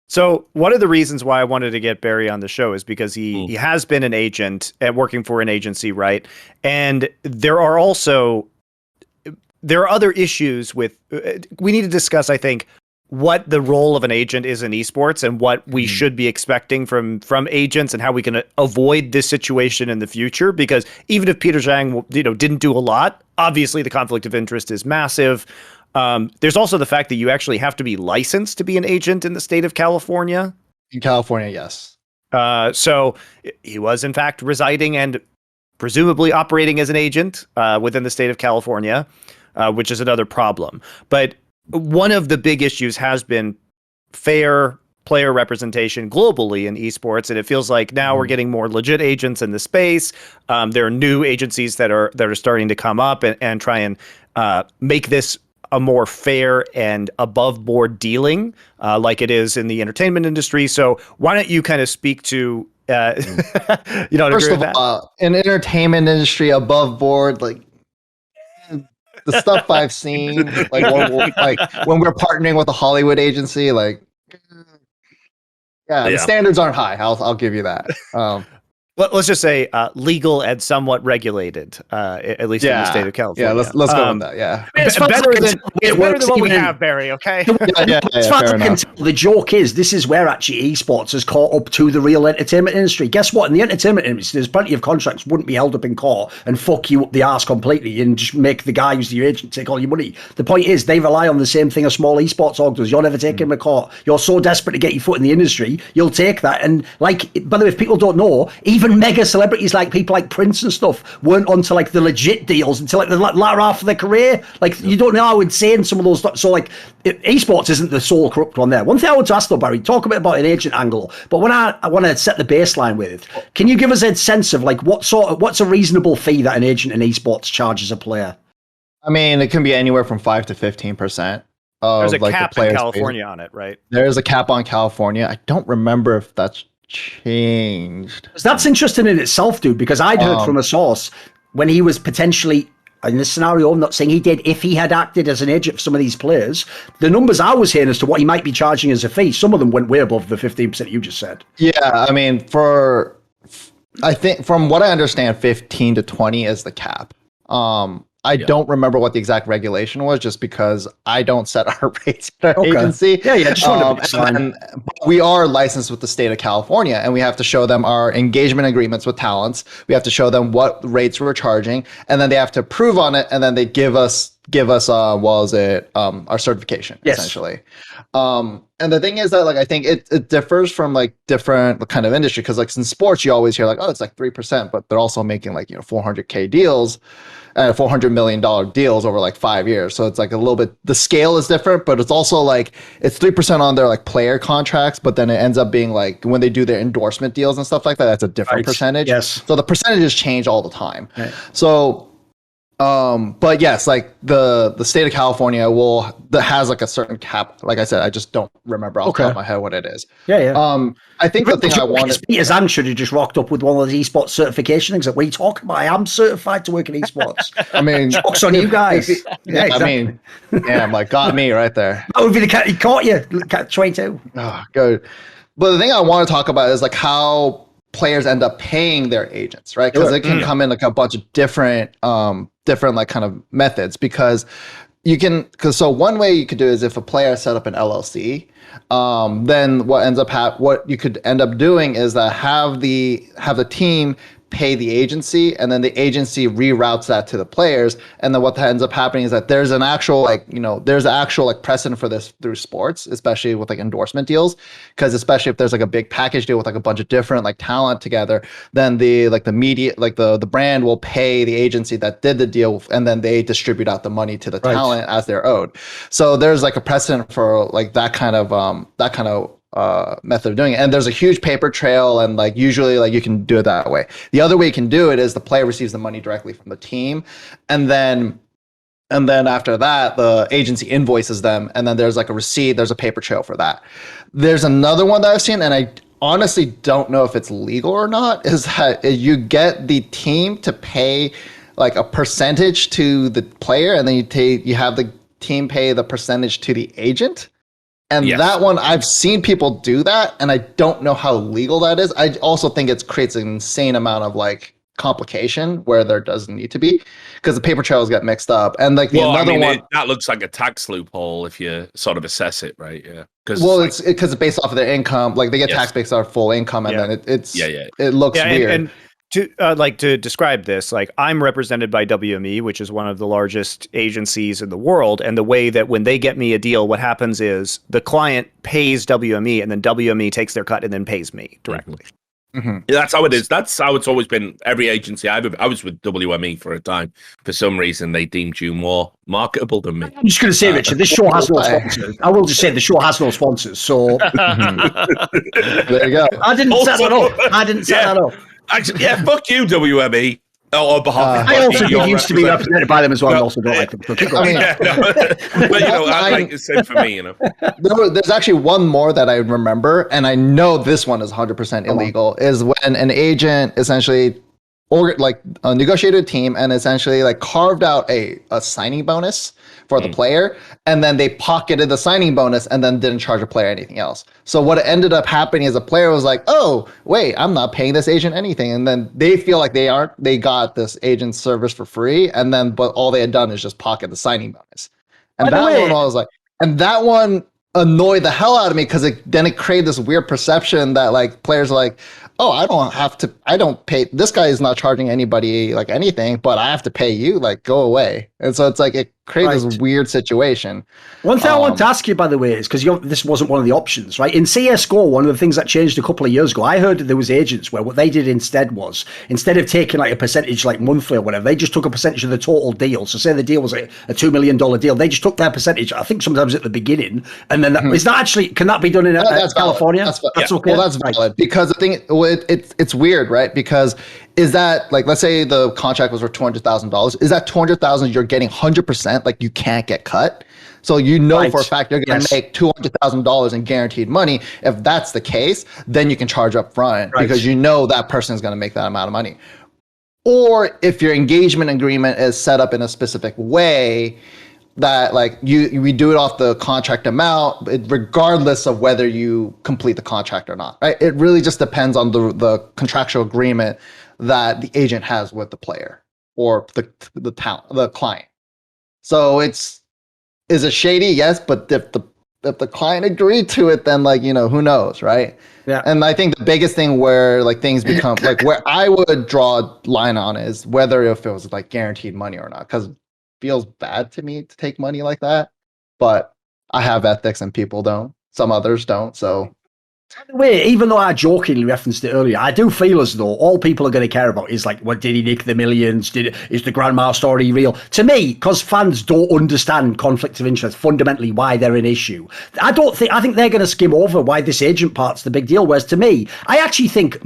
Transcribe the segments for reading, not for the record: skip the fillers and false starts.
So one of the reasons why I wanted to get Barry on the show is because he has been an agent and working for an agency, right? And there are other issues with. We need to discuss, I think, what the role of an agent is in esports and what we should be expecting from agents and how we can avoid this situation in the future. Because even if Peter Zhang, didn't do a lot, obviously the conflict of interest is massive. There's also the fact that you actually have to be licensed to be an agent in the state of California. In California, yes. So he was in fact residing and presumably operating as an agent within the state of California, which is another problem. But one of the big issues has been fair player representation globally in esports, and it feels like now we're getting more legit agents in the space. There are new agencies that are starting to come up and try and make this a more fair and above board dealing, like it is in the entertainment industry. So why don't you kind of speak to, you don't First agree of with that? all, in the entertainment industry, above board, like the stuff I've seen, like when we're partnering with a Hollywood agency, like the standards aren't high. I'll give you that. Let's just say legal and somewhat regulated, at least in the state of California. Yeah, let's go with that. Yeah, it's better than what we have, Barry. Okay. As far as I can tell, the joke is this is where actually esports has caught up to the real entertainment industry. Guess what? In the entertainment industry, there's plenty of contracts wouldn't be held up in court and fuck you up the arse completely and just make the guy who's your agent take all your money. The point is they rely on the same thing a small esports org does. You're never taking them to court. You're so desperate to get your foot in the industry, you'll take that. And like, by the way, if people don't know, even mega celebrities like people like Prince and stuff weren't onto like the legit deals until like the latter half of their career. Like you don't know how insane some of those. So like esports isn't the sole corrupt one there. One thing I want to ask though, Barry, talk a bit about an agent angle, but when I want to set the baseline with, can you give us a sense of like what's a reasonable fee that an agent in esports charges a player? I mean, it can be anywhere from 5 to 15%. There's a like cap in California on it, right? There is a cap on California. I don't remember if that's changed. That's interesting in itself, dude, because I'd heard from a source when he was potentially in this scenario, I'm not saying he did, if he had acted as an agent for some of these players, the numbers I was hearing as to what he might be charging as a fee, some of them went way above the 15% you just said. Yeah, I mean, I think from what I understand, 15 to 20 is the cap. I don't remember what the exact regulation was, just because I don't set our rates at our agency. Yeah. Just wanted we are licensed with the state of California, and we have to show them our engagement agreements with talents. We have to show them what rates we're charging, and then they have to approve on it, and then they give us our certification, essentially. And the thing is that like I think it differs from like different kind of industry, because like in sports you always hear like, oh, it's like 3%, but they're also making like $400K deals. $400 million deals over like 5 years. So it's like a little bit, the scale is different, but it's also like, it's 3% on their like player contracts, but then it ends up being like when they do their endorsement deals and stuff like that, that's a different percentage. Yes. So the percentages change all the time. Right. So, but yes, like the state of California that has like a certain cap. Like I said, I just don't remember off the top of my head what it is. Yeah. I think the thing I wanted. Peter Zhang should have just rocked up with one of those esports certification things. Like, what are you talking about? I am certified to work in esports. I mean, jokes on you guys. Yeah, exactly. I mean, I'm like, got me right there. That would be the cat. He caught you. Cat 22. Oh, good. But the thing I want to talk about is like how players end up paying their agents, right? Because it can come in like a bunch of different like kind of methods, because so one way you could do is if a player set up an LLC, then what you could end up doing is that have the team pay the agency, and then the agency reroutes that to the players. And then what ends up happening is that there's an actual precedent for this through sports, especially with like endorsement deals, because especially if there's like a big package deal with like a bunch of different like talent together, then the media, like the brand will pay the agency that did the deal, and then they distribute out the money to the talent as they're owed. So there's like a precedent for like that kind of method of doing it, and there's a huge paper trail, and like usually like you can do it that way. The other way you can do it is the player receives the money directly from the team, and then after that the agency invoices them, and then there's like a receipt, there's a paper trail for that. There's another one that I've seen, and I honestly don't know if it's legal or not, is that you get the team to pay like a percentage to the player, and then you have the team pay the percentage to the agent. And that one, I've seen people do that, and I don't know how legal that is. I also think it creates an insane amount of like complication where there doesn't need to be, because the paper trails get mixed up. And like that looks like a tax loophole if you sort of assess it, right? Yeah. It's because it's based off of their income. Like they get tax based on full income, and then it looks weird. And to describe this, like I'm represented by WME, which is one of the largest agencies in the world. And the way that when they get me a deal, what happens is the client pays WME, and then WME takes their cut and then pays me directly. Yeah, that's how it is. That's how it's always been. Every agency I was with WME for a time. For some reason, they deemed you more marketable than me. I'm just going to say, Richard, this show has no sponsors. I will just say the show has no sponsors. So there you go. I didn't set that up. Actually, fuck you, WME. On behalf of I also used to be represented by them as well. I also don't like them. So keep going. But I like the same for me. There's actually one more that I remember, and I know this one is 100% illegal. Is when an agent essentially negotiated a team and essentially like carved out a signing bonus for the player, and then they pocketed the signing bonus and then didn't charge a player anything else. So what ended up happening is a player was like, oh wait, I'm not paying this agent anything, and then they feel like they got this agent service for free, and then but all they had done is just pocket the signing bonus. And that one annoyed the hell out of me, because then it created this weird perception that like players are like, oh, I don't pay, this guy is not charging anybody like anything, but I have to pay you, like go away. And so it's like it creates this weird situation. One thing I want to ask you, by the way, is because this wasn't one of the options, right? In CSGO, one of the things that changed a couple of years ago, I heard that there was agents where what they did instead of taking like a percentage like monthly or whatever, they just took a percentage of the total deal. So say the deal was a $2 million deal, they just took their percentage, I think sometimes at the beginning, and then can that be done in California? That's okay. Well, that's valid, because the thing, it's weird, right? Because is that like, let's say the contract was for $200,000, is that $200,000 you're getting 100%, like you can't get cut? So for a fact you're going to make $200,000 in guaranteed money. If that's the case, then you can charge up front, because that person is going to make that amount of money. Or if your engagement agreement is set up in a specific way that like we do it off the contract amount, regardless of whether you complete the contract or not, right? It really just depends on the contractual agreement that the agent has with the player or the client. So is it shady? Yes, but if the client agreed to it, then like, who knows, right? Yeah. And I think the biggest thing where like things become like where I would draw a line on is whether if it was like guaranteed money or not, because it feels bad to me to take money like that, but I have ethics and people don't. Some others don't. So by the way, even though I jokingly referenced it earlier, I do feel as though all people are going to care about is like, what did he nick the millions? Is the grandma story real? To me, because fans don't understand conflict of interest, fundamentally why they're an issue. I think they're going to skim over why this agent part's the big deal. Whereas to me, I actually think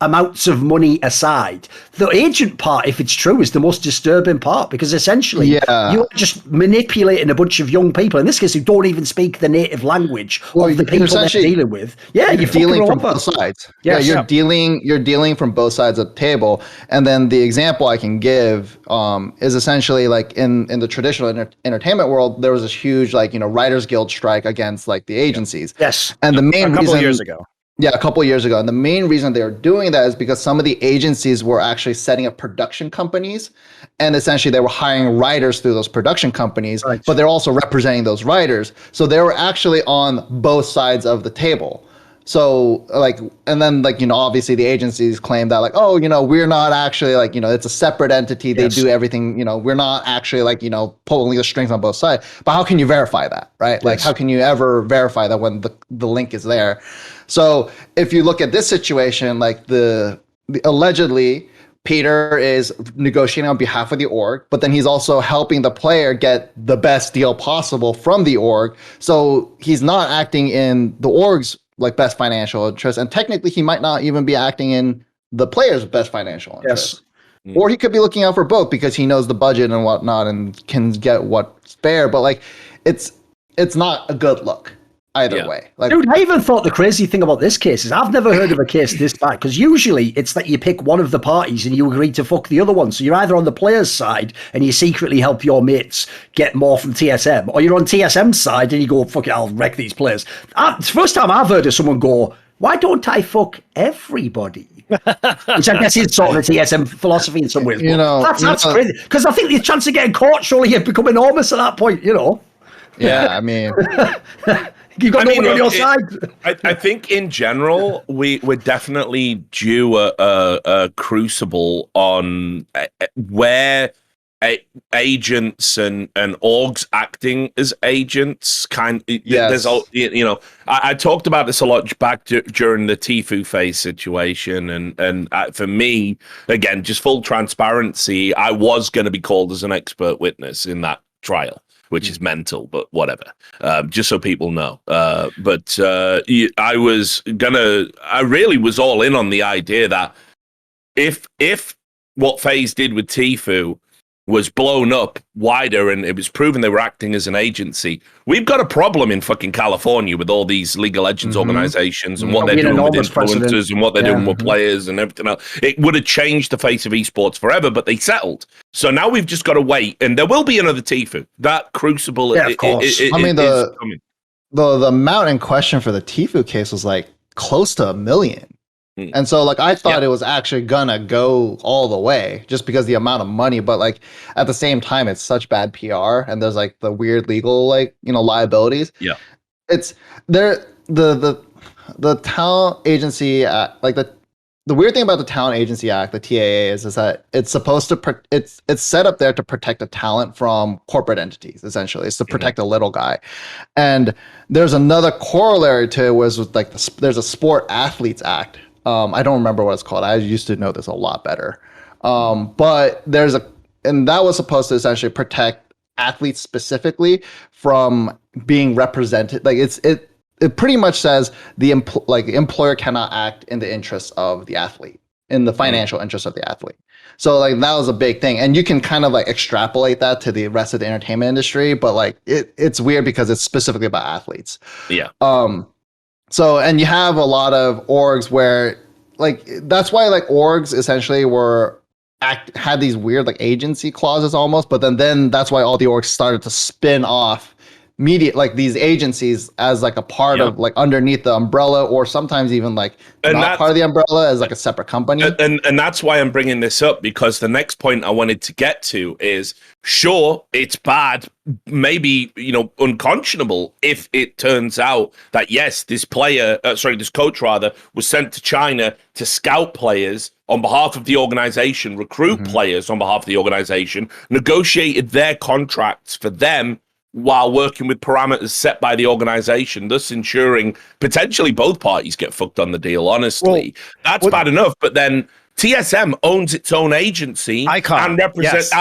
amounts of money aside, the agent part, if it's true, is the most disturbing part, because essentially you're just manipulating a bunch of young people, in this case, who don't even speak the native language of the people they're dealing with. Yeah, you're dealing from both sides. Yes. Yeah, you're dealing from both sides of the table. And then the example I can give is essentially like in the traditional entertainment world, there was this huge Writers Guild strike against like the agencies. Yes. And the main a couple of years ago. Yeah, a couple of years ago. And the main reason they were doing that is because some of the agencies were actually setting up production companies, and essentially they were hiring writers through those production companies, but they're also representing those writers. So they were actually on both sides of the table. So and then obviously the agencies claim that we're not actually it's a separate entity. They do everything, we're not actually pulling the strings on both sides. But how can you verify that, right? Like how can you ever verify that when the link is there? So if you look at this situation, like the allegedly Peter is negotiating on behalf of the org, but then he's also helping the player get the best deal possible from the org. So he's not acting in the org's best financial interest, and technically he might not even be acting in the player's best financial interest. Yes. Or he could be looking out for both because he knows the budget and whatnot and can get what's fair, but it's not a good look. either way. Like, dude, I even thought the crazy thing about this case is I've never heard of a case this bad, because usually it's that you pick one of the parties and you agree to fuck the other one. So you're either on the player's side and you secretly help your mates get more from TSM, or you're on TSM's side and you go, fuck it, I'll wreck these players. It's the first time I've heard of someone go, why don't I fuck everybody? Which I guess is sort of a TSM philosophy in some ways. That's crazy. Because I think the chance of getting caught surely had become enormous at that point, Yeah, I mean... You've got no one on your side. I think in general, we're definitely due a crucible on where agents and orgs acting as agents Yes. I talked about this a lot back during the Tfue phase situation, and for me, again, just full transparency, I was going to be called as an expert witness in that trial, which is mental, but whatever. Just so people know. I really was all in on the idea that if what FaZe did with Tfue was blown up wider and it was proven they were acting as an agency, we've got a problem in fucking California with all these League of Legends organizations and what they're doing with influencers and what they're doing with players and everything else. It would have changed the face of esports forever, but they settled. So now we've just got to wait, and there will be another Tfue. That crucible of course. I mean, the amount in question for the Tfue case was like close to 1 million. And so like I thought it was actually gonna go all the way just because the amount of money, but like at the same time it's such bad PR and there's like the weird legal liabilities. Yeah. It's there the talent agency like the weird thing about the Talent Agency Act, the TAA, is that it's supposed to it's set up there to protect the talent from corporate entities. Essentially, it's to protect the little guy. And there's another corollary to it was with like there's a Sport Athletes Act. I don't remember what it's called. I used to know this a lot better. But and that was supposed to essentially protect athletes specifically from being represented. Like it pretty much says the employer cannot act in the interests of the athlete, in the financial interests of the athlete. So like that was a big thing, and you can kind of like extrapolate that to the rest of the entertainment industry. But like it's weird because it's specifically about athletes. Yeah. So, and you have a lot of orgs where, like, that's why, like, orgs essentially had these weird, like, agency clauses almost, but then that's why all the orgs started to spin off media, like, these agencies as, like, a part of, like, underneath the umbrella, or sometimes even, like, not part of the umbrella as, like, a separate company. And that's why I'm bringing this up, because the next point I wanted to get to is, sure, it's bad, maybe, unconscionable if it turns out that, yes, this coach was sent to China to scout players on behalf of the organization, recruit players on behalf of the organization, negotiated their contracts for them while working with parameters set by the organization, thus ensuring potentially both parties get fucked on the deal, honestly. That's bad enough, but then TSM owns its own agency and represents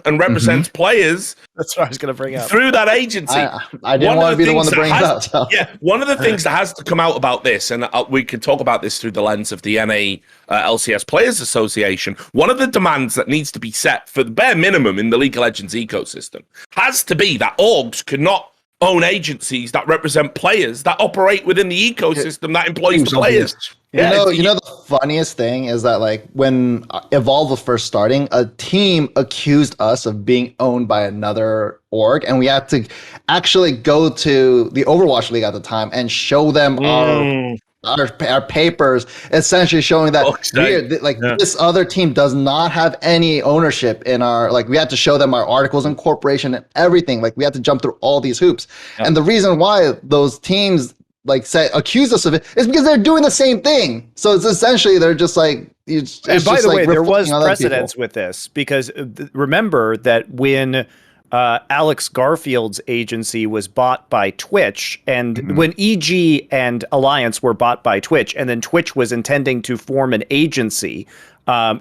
represents players. That's what I was going to bring up. Through that agency. I didn't want to be the one that brings it up. So. Yeah, one of the things that has to come out about this, and we can talk about this through the lens of the NA LCS Players Association, one of the demands that needs to be set for the bare minimum in the League of Legends ecosystem has to be that orgs cannot own agencies that represent players that operate within the ecosystem that employs the players. Yeah, you know the funniest thing is that like when Evolve was first starting, a team accused us of being owned by another org, and we had to actually go to the Overwatch League at the time and show them our papers, essentially showing that this other team does not have any ownership in our, like, we had to show them our articles and incorporation and everything. Like, we had to jump through all these hoops. And the reason why those teams accuse us of it is because they're doing the same thing. So it's essentially they're just like. And by the way, there was precedence with this, because remember that when Alex Garfield's agency was bought by Twitch, and when EG and Alliance were bought by Twitch, and then Twitch was intending to form an agency,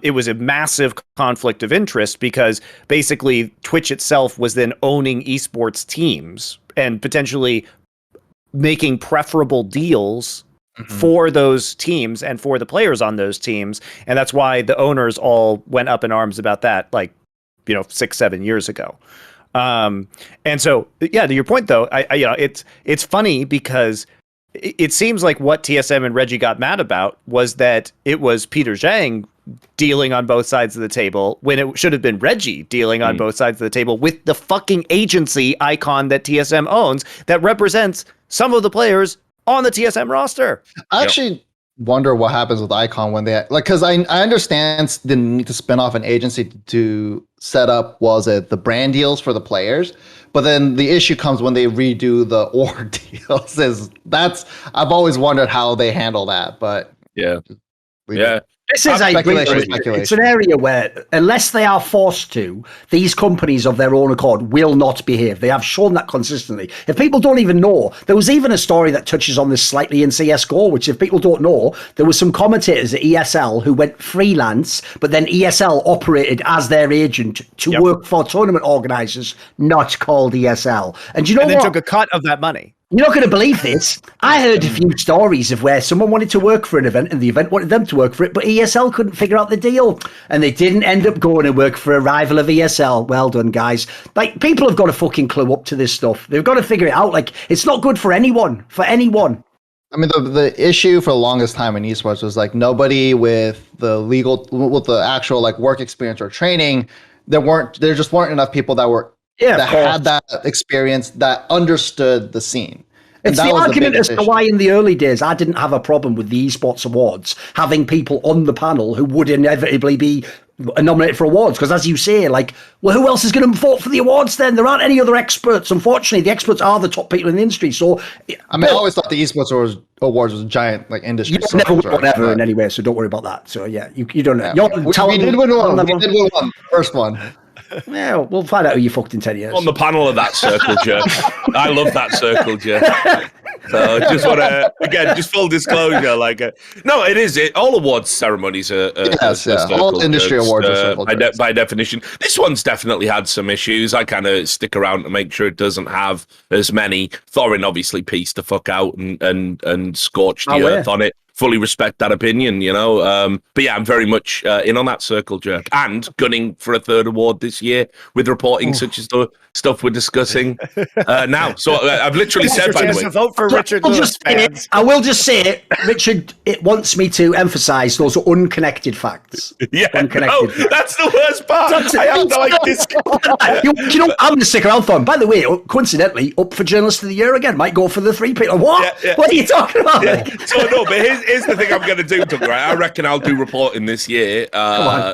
it was a massive conflict of interest, because basically Twitch itself was then owning esports teams and potentially making preferable deals for those teams and for the players on those teams. And that's why the owners all went up in arms about that, 6-7 years ago. And so, yeah, to your point though, it's funny because it seems like what TSM and Reggie got mad about was that it was Peter Zhang dealing on both sides of the table when it should have been Reggie dealing on both sides of the table with the fucking agency icon that TSM owns that represents some of the players on the TSM roster. I actually wonder what happens with Icon when they because I understand the need to spin off an agency to set up the brand deals for the players, but then the issue comes when they redo the org deals. I've always wondered how they handle that, but yeah. This is it's an area where, unless they are forced to, these companies of their own accord will not behave. They have shown that consistently. If people don't even know, there was even a story that touches on this slightly in CSGO, which if people don't know, there were some commentators at ESL who went freelance, but then ESL operated as their agent to work for tournament organizers, not called ESL. And you know what? And then took a cut of that money. You're not going to believe this. I heard a few stories of where someone wanted to work for an event and the event wanted them to work for it, but ESL couldn't figure out the deal. And they didn't end up going to work for a rival of ESL. Well done, guys. Like, people have got to fucking clue up to this stuff. They've got to figure it out. Like, it's not good for anyone. I mean, the issue for the longest time in esports was like nobody with the actual like work experience or training. There just weren't enough people that had that experience that understood the scene. It's the argument as to why in the early days I didn't have a problem with the Esports Awards having people on the panel who would inevitably be nominated for awards. Because as you say, like, well, who else is going to vote for the awards then? There aren't any other experts. Unfortunately, the experts are the top people in the industry. So, I always thought the Esports Awards was a giant like industry. You never won ever in any way, so don't worry about that. So yeah, you don't know. Yeah. We did win one. First one. Yeah, we'll find out who you fucked in 10 years. On the panel of that circle jerk. I love that circle jerk. So just want to, again, just full disclosure, no, it is. All awards ceremonies are all industry awards are circle jerks. By definition. This one's definitely had some issues. I kind of stick around to make sure it doesn't have as many. Thorin obviously pieced the fuck out and scorched the earth on it. Fully respect that opinion, but yeah, I'm very much in on that circle jerk and gunning for a third award this year with reporting such as the stuff we're discussing now. So I've literally said, by the way, vote for Richard Lewis fans. I will just say, Richard, it wants me to emphasise those unconnected facts. Yeah, unconnected. No, that's the worst part. I have to like this. You know, I'm going to stick around for him. By the way, coincidentally, up for Journalist of the Year again. Might go for the 3-peat. What? Yeah. What are you talking about? Yeah. So no, but here's the thing I'm going to do, Doug, right? I reckon I'll do reporting this year,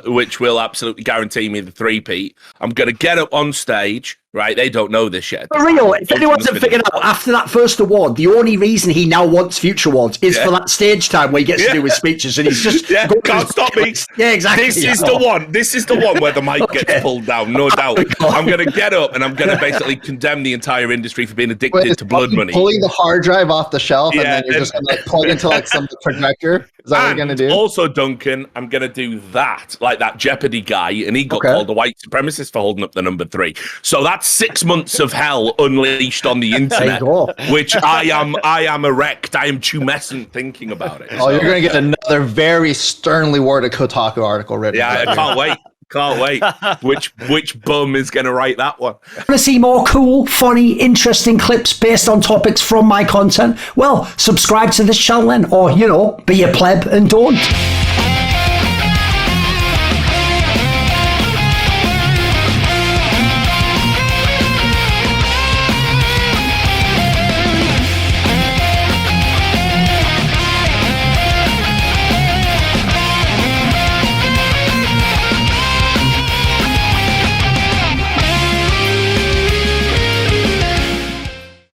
which will absolutely guarantee me the 3-peat. I'm going to get up on stage. Right, they don't know this yet. For real, if anyone hasn't figured out, after that first award, the only reason he now wants future awards is for that stage time where he gets to do his speeches, and he's just can't stop me. Yeah, exactly. This is the one. This is the one where the mic gets pulled down, no doubt. I'm going to get up and I'm going to basically condemn the entire industry for being addicted to blood money. Pulling the hard drive off the shelf, and then you're just going to plug into like some projector. Is that what you're going to do? Also, Duncan, I'm going to do that, like that Jeopardy guy, and he got called a white supremacist for holding up the number 3. So that's 6 months of hell unleashed on the internet, which I am erect. I am tumescent thinking about it. Oh, you're going to get another very sternly worded Kotaku article written. Yeah, I can't wait. Can't wait. Which bum is going to write that one? Want to see more cool, funny, interesting clips based on topics from my content? Well, subscribe to this channel then, or, be a pleb and don't.